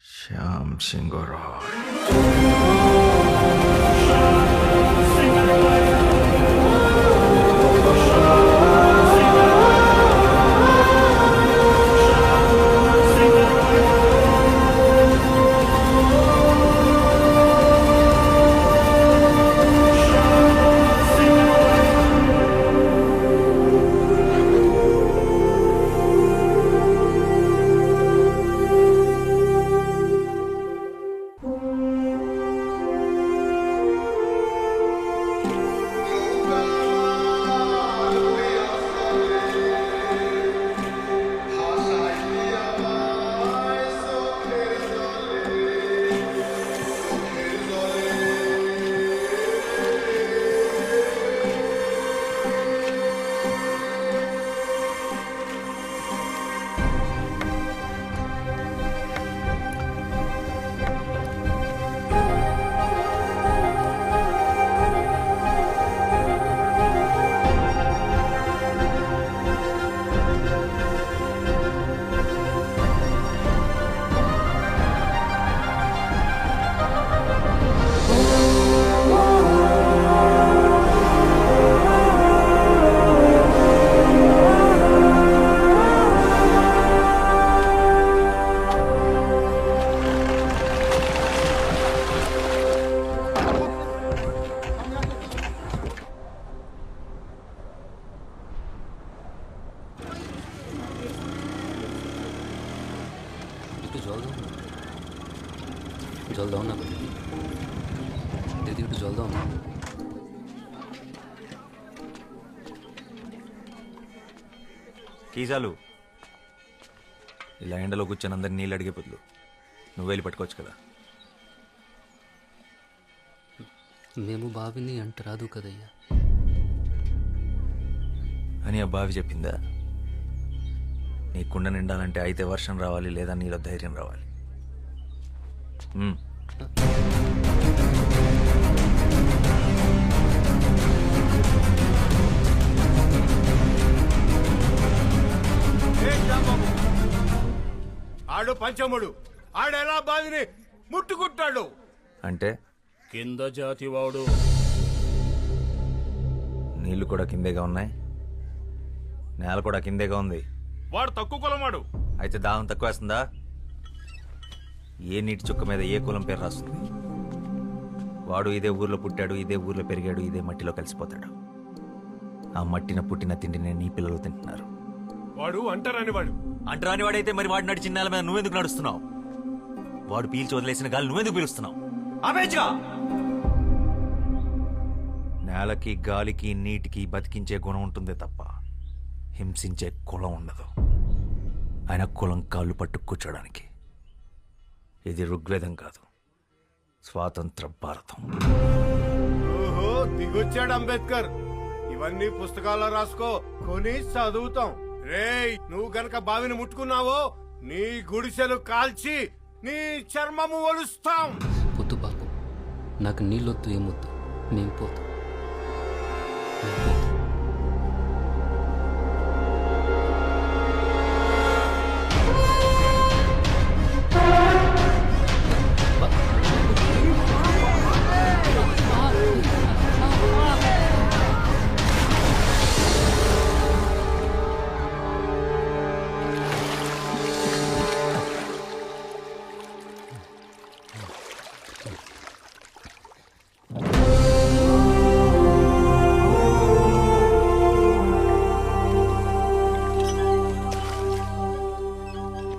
श्याम सिंह रॉय। जल दो ना दीदी जल दो ना కీజాలు ఇలా ఎండలో కూర్చొని అందరు నీళ్ళు అడిగే బదులు నువ్వు వెళ్ళి పట్టుకోవచ్చు కదా. మేము బావిని అంట రాదు కదయ్యా అని ఆ బావి చెప్పిందా? నీ కుండ నిండాలంటే అయితే వర్షం రావాలి, లేదా నీలో ధైర్యం రావాలి. ఆడు పంచముడు, ఆడెలా బావిని ముట్టుకుంటాడు అంటే కింద జాతివాడు. నీళ్లు కూడా కిందేగా ఉన్నాయి, నేల కూడా కిందేగా ఉంది. వాడు తక్కువ కులమాడు. అయితే దాహం తక్కువ వేస్తుందా? ఏ నీటి చుక్క మీద ఏ కులం పేరు రాస్తుంది? వాడు ఇదే ఊర్లో పుట్టాడు, ఇదే ఊర్లో పెరిగాడు, ఇదే మట్టిలో కలిసిపోతాడు. ఆ మట్టిన పుట్టిన తిండిని నీ పిల్లలు తింటున్నారు. వాడు అంటరాని వాడు. అంటరాని వాడైతే మరి వాడు నడిచిన నేల మీద నువ్వెందుకు నడుస్తున్నావు? వాడు పీల్చి వదిలేసిన గాలి నువ్వెందుకు పీలుస్తున్నావు? ఆపేచ్చుగా. నేలకి గాలికి నీటికి బతికించే గుణం ఉంటుందే తప్ప హింసించే కులం ఉండదు. ఆయన కులం కాళ్ళు పట్టు కూర్చోడానికి. ఇది ఋగ్వేదం కాదు, స్వాతంత్ర భారతం. ఓహో, దిగొచ్చాడు అంబేద్కర్. ఇవన్నీ పుస్తకాల్లో రాసుకో, కొని చదువుతాం. రేయ్, నువ్వు గనక బావిని ముట్టుకున్నావో నీ గుడిసెలు కాల్చి నీ చర్మము ఒలుస్తాం. పొద్దు బాబు, నాకు నీళ్ళొద్దు, ఏమొద్దు, మేము పోతాం.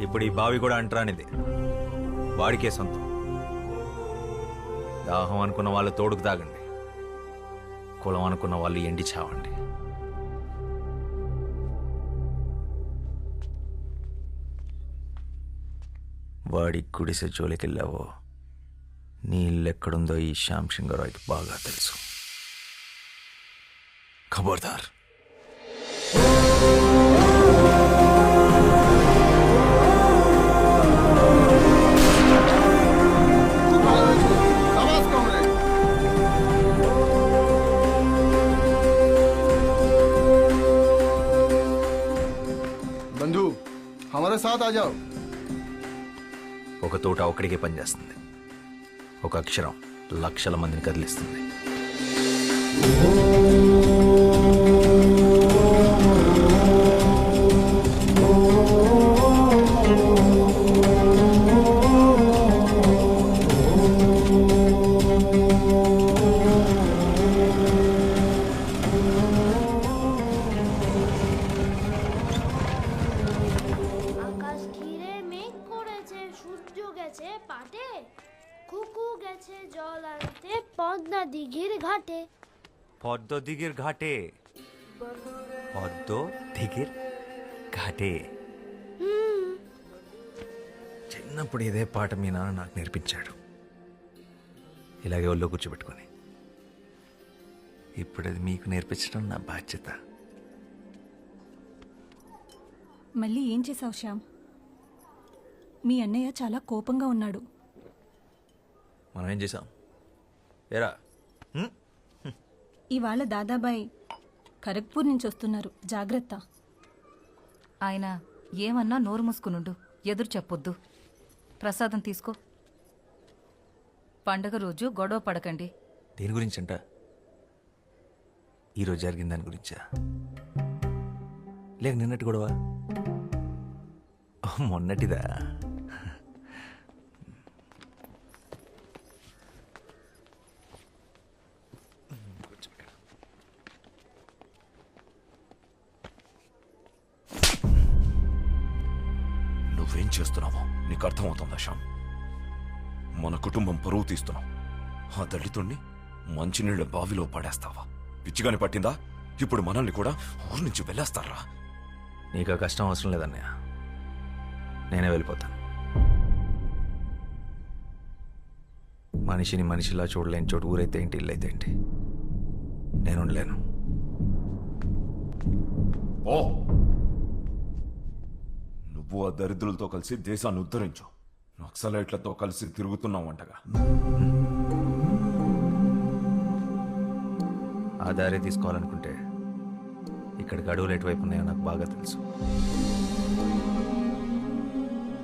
ఇప్పుడు ఈ బావి కూడా అంటరానిది, వాడికే సొంతం. దాహం అనుకున్న వాళ్ళు తోడుకు తాగండి, కులం అనుకున్న వాళ్ళు ఎండి చావండి. వాడి గుడిసె జోలికెళ్ళావో నీ ఇల్లెక్కడుందో ఈ శ్యామ్ సింగరాయ్కి బాగా తెలుసు. ఖబర్దార్. बंधु, हमारे साथ आ जाओ। ఒక తోట ఒక్కడికే పనిచేస్తుంది. ఒక అక్షరం లక్షల మందిని కదిలిస్తుంది. আকাশ ঘিরে মেঘ করেছে, সূর্য গেছে পাটে, কুকু গেছে জল আনতে পদ্মা দিঘির ঘাটে। পদ্ম দিঘির ঘাটে, পদ্ম দিঘির ఘాటే. చిన్నప్పుడు ఇదే పాట మీ నాన్న నాకు నేర్పించాడు, ఇలాగే ఒళ్ళో కూర్చోబెట్టుకొని. ఇప్పుడు అది మీకు నేర్పించడం నా బాధ్యత. మళ్ళీ ఏం చేసావు శ్యామ్? మీ అన్నయ్య చాలా కోపంగా ఉన్నాడు. మనం ఏం చేసాం? ఏరా ఇవాళ దాదాబాయ్ ఖరగ్పూర్ నుంచి వస్తున్నారు, జాగ్రత్త. ఆయన ఏమన్నా నోరు మూసుకునుండు, ఎదురు చెప్పొద్దు. ప్రసాదం తీసుకో. పండగ రోజు గొడవ పడకండి. దేని గురించంట? ఈరోజు జరిగిన దాని గురించా, లేక నిన్నటి గొడవ? మొన్నటిదా? నువ్వేం చేస్తున్నావో నీకు అర్థమవుతుందా శ్యామ్? మన కుటుంబం పరువు తీస్తున్నావు. ఆ దళితుణ్ణి మంచినీళ్ళ బావిలో పడేస్తావా? పిచ్చిగాని పట్టిందా? ఇప్పుడు మనల్ని కూడా ఊరి నుంచి వెళ్ళేస్తారా? నీకు ఆ కష్టం అవసరం లేదన్నయ్య, నేనే వెళ్ళిపోతాను. మనిషిని మనిషిలా చూడలేని చోటు ఊరైతే ఏంటి, ఇల్లు అయితే ఏంటి, నేను ఉండలేను. ఓ నువ్వు ఆ దరిద్రులతో కలిసి దేశాన్ని ఉద్ధరించు. నక్సలైట్లతో కలిసి తిరుగుతున్నావంటగా. ఆ దారి తీసుకోవాలనుకుంటే ఇక్కడికి అడవులు ఎటువైపు ఉన్నాయో నాకు బాగా తెలుసు.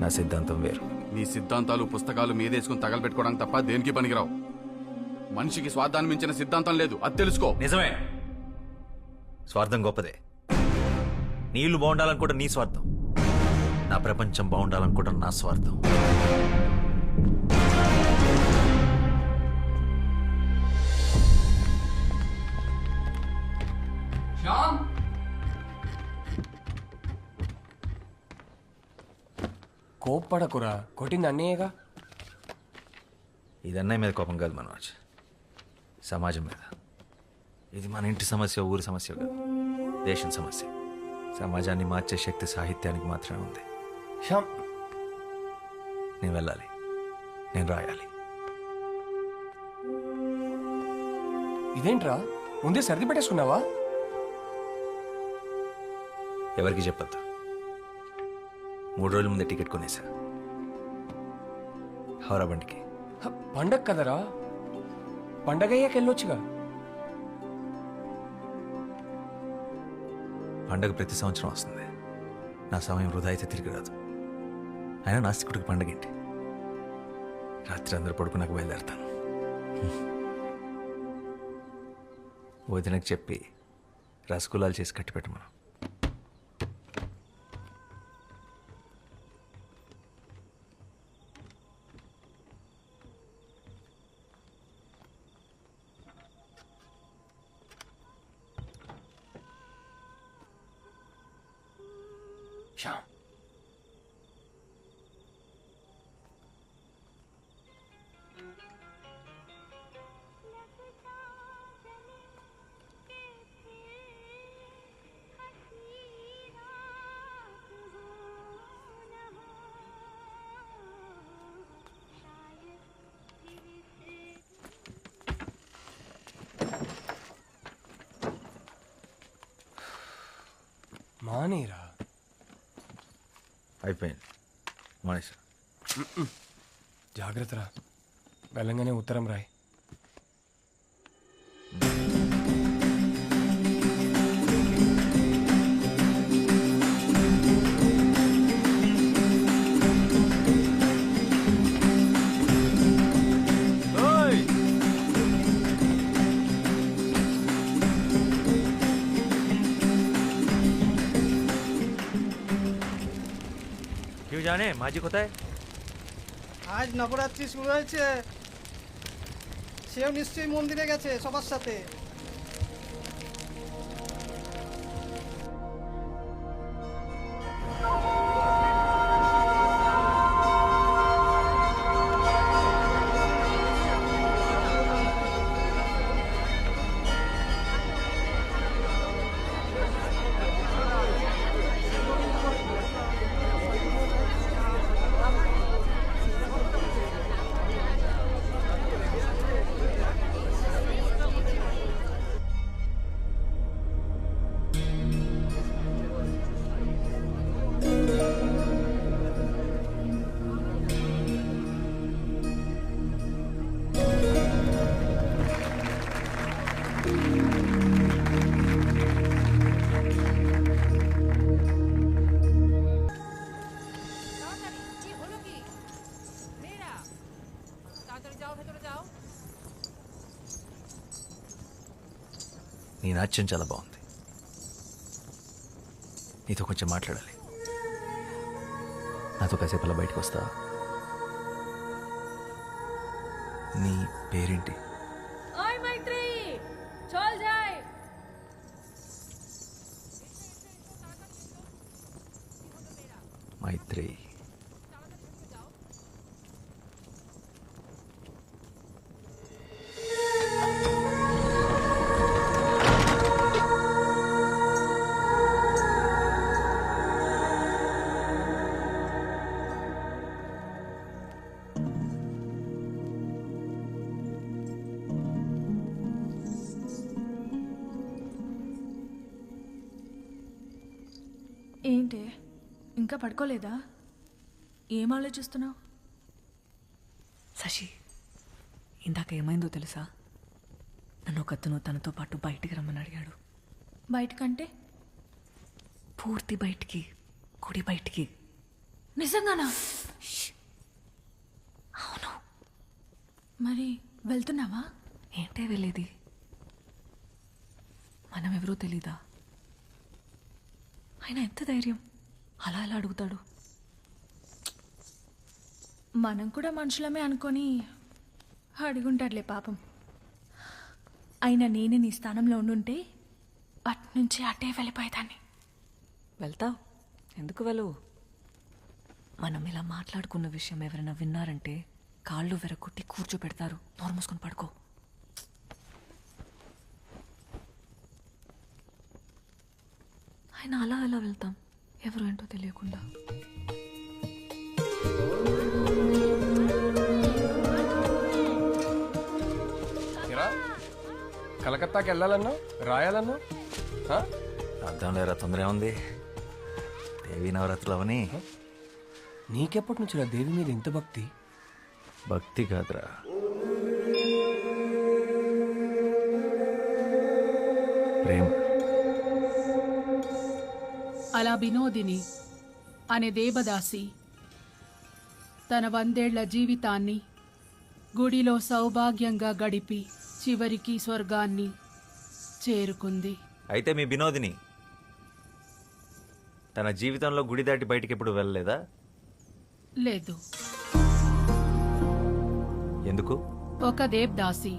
నా సిద్ధాంతం వేరు. నీ సిద్ధాంతాలు పుస్తకాలు మీదేసుకుని తగలబెట్టుకోవడానికి తప్ప దేనికి పనికిరావు. మనిషికి స్వార్థాన్ని మించిన సిద్ధాంతం లేదు, అది తెలుసుకో. నిజమే, స్వార్థం గొప్పదే. నీళ్లు బాగుండాలనుకోవడం నీ స్వార్థం, నా ప్రపంచం బాగుండాలనుకోవడం నా స్వార్థం. కోప్పడకురా, కొట్టింది అన్నయ్యగా. ఇది అన్నయ్య మీద కోపం కాదు మనోజ్, సమాజం మీద. ఇది మన ఇంటి సమస్య, ఊరి సమస్య కాదు, దేశం సమస్య. సమాజాన్ని మార్చే శక్తి సాహిత్యానికి మాత్రమే ఉంది. శ్యామ్, నేను వెళ్ళాలి, నేను రాయాలి. ఇదేంట్రా ముందే సర్ది పెట్టేసుకున్నావా? ఎవరికి చెప్పొద్దు. 3 రోజుల ముందే టికెట్ కొనేసా, హౌరా బండికి. పండగ కదరా, పండగ అయ్యాక వెళ్ళొచ్చుగా. పండగ ప్రతి సంవత్సరం వస్తుంది, నా సమయం వృధా అయితే తిరిగి రాదు. అయినా నాస్తికుడికి పండగ ఏంటి? రాత్రి అందరూ పడుకున్నాక బయలుదేరతాను. వదినకు చెప్పి రసగుల్లాలు చేసి కట్టిపెట్టమను. శ్యామ్, మానేరా. అయిపోయింది మనిషి. జాగ్రత్తరా, వెళ్ళంగానే ఉత్తరం రాయి. জানে মাঝি কোথায়? আজ নবরাত্রি শুরু হয়েছে, সেও নিশ্চয়ই মন্দিরে গেছে সবার সাথে। నీ నాట్యం చాలా బాగుంది. నీతో కొంచెం మాట్లాడాలి. నాతో కాసేపు అలా బయటకు వస్తావా? నీ పేరేంటి? మైత్రి. ఏంటి ఇంకా పడుకోలేదా? ఏం ఆలోచిస్తున్నావు? శశి, ఇందాక ఏమైందో తెలుసా? నన్ను ఒకతను తనతో పాటు బయటికి రమ్మని అడిగాడు. బయటకంటే? పూర్తి బయటికి, గుడి బయటికి. నిజంగానా? అవును. మరి వెళ్తున్నావా? ఏంటే వెళ్ళేది? మనం ఎవరో తెలీదా? ఆయన ఎంత ధైర్యం అలా అలా అడుగుతాడు? మనం కూడా మనుషులమే అనుకొని అడుగుంటాడులే పాపం. అయినా నేనే నీ స్థానంలో ఉండుంటే అట్నుంచి అటే వెళ్ళిపోయేదాన్ని. వెళ్తావు? ఎందుకు వెళ్ళవు? మనం ఇలా మాట్లాడుకున్న విషయం ఎవరైనా విన్నారంటే కాళ్ళు వెరగొట్టి కూర్చోపెడతారు. నోరు మూసుకొని పడుకో. ఆయన అలా అలా వెళ్తాం, ఎవరు ఏంటో తెలియకుండా. కలకత్తాకి వెళ్ళాలన్నా రాయాలన్నా అర్థం లేరా? తొందర ఉంది. దేవి నవరాత్రులు అవని. నీకెప్పటి నుంచి దేవి మీద ఇంత భక్తి? భక్తి కాదురా, ప్రేమ. అలా వినోదిని అనే దేవదాసి తన 100 ఏళ్ల జీవితాన్ని గుడిలో సౌభాగ్యంగా గడిపి చివరికి స్వర్గాన్ని చేరుకుంది. అయితే మీ వినోదిని తన జీవితంలో గుడి దాటి బయటికి ఎప్పుడు వెళ్ళలేదా? లేదు. ఎందుకు? ఒక దేవదాసి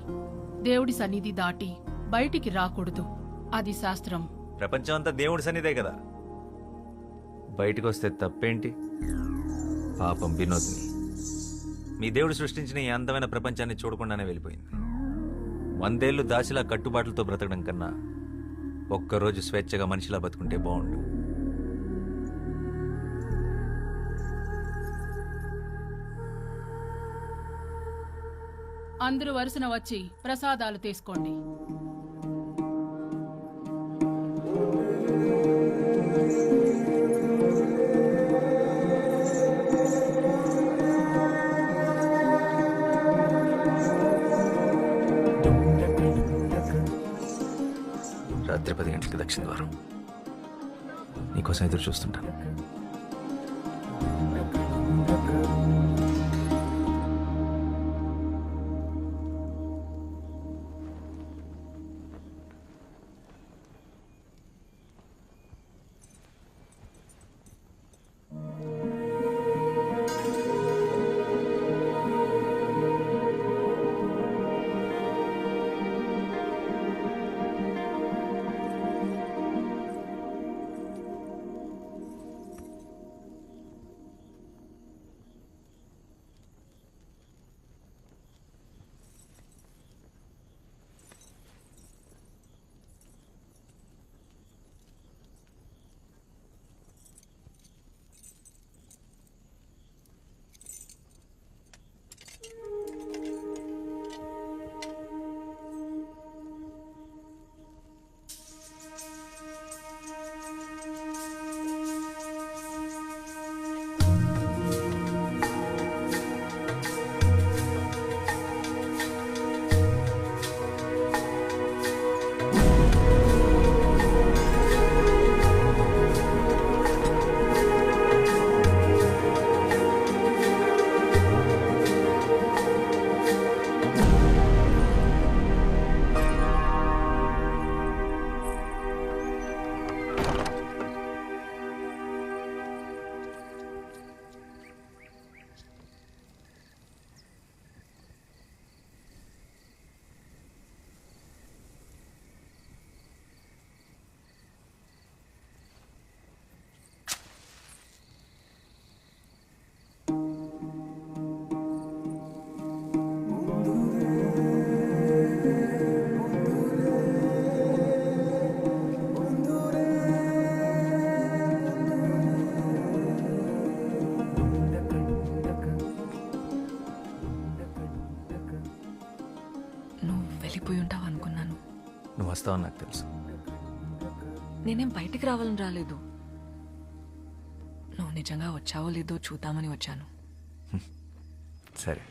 దేవుడి సన్నిధి దాటి బయటికి రాకూడదు, అది శాస్త్రం. ప్రపంచం అంతా దేవుడి సన్నిధే కదా, బయటకు వస్తే తప్పేంటి? పాపం వినోదిని మీ దేవుడు సృష్టించిన ఈ అందమైన ప్రపంచాన్ని చూడకుండానే వెళ్ళిపోయింది. 100 ఏళ్ళు దాసిలా కట్టుబాట్లతో బ్రతకడం కన్నా ఒక్కరోజు స్వేచ్ఛగా మనిషిలా బతుకుంటే బాగుండు. అందరూ వరుసన వచ్చి ప్రసాదాలు తీసుకోండి. రాత్రి 10 గంటలకి దక్షిణ ద్వారం. నీకోసం ఎదురు చూస్తుంటాను. నువ్వు వస్తావని నాకు తెలుసు. నేనేం బయటికి రావాలని రాలేదు. నువ్వు నిజంగా వచ్చావో లేదో చూద్దామని వచ్చాను. సరే.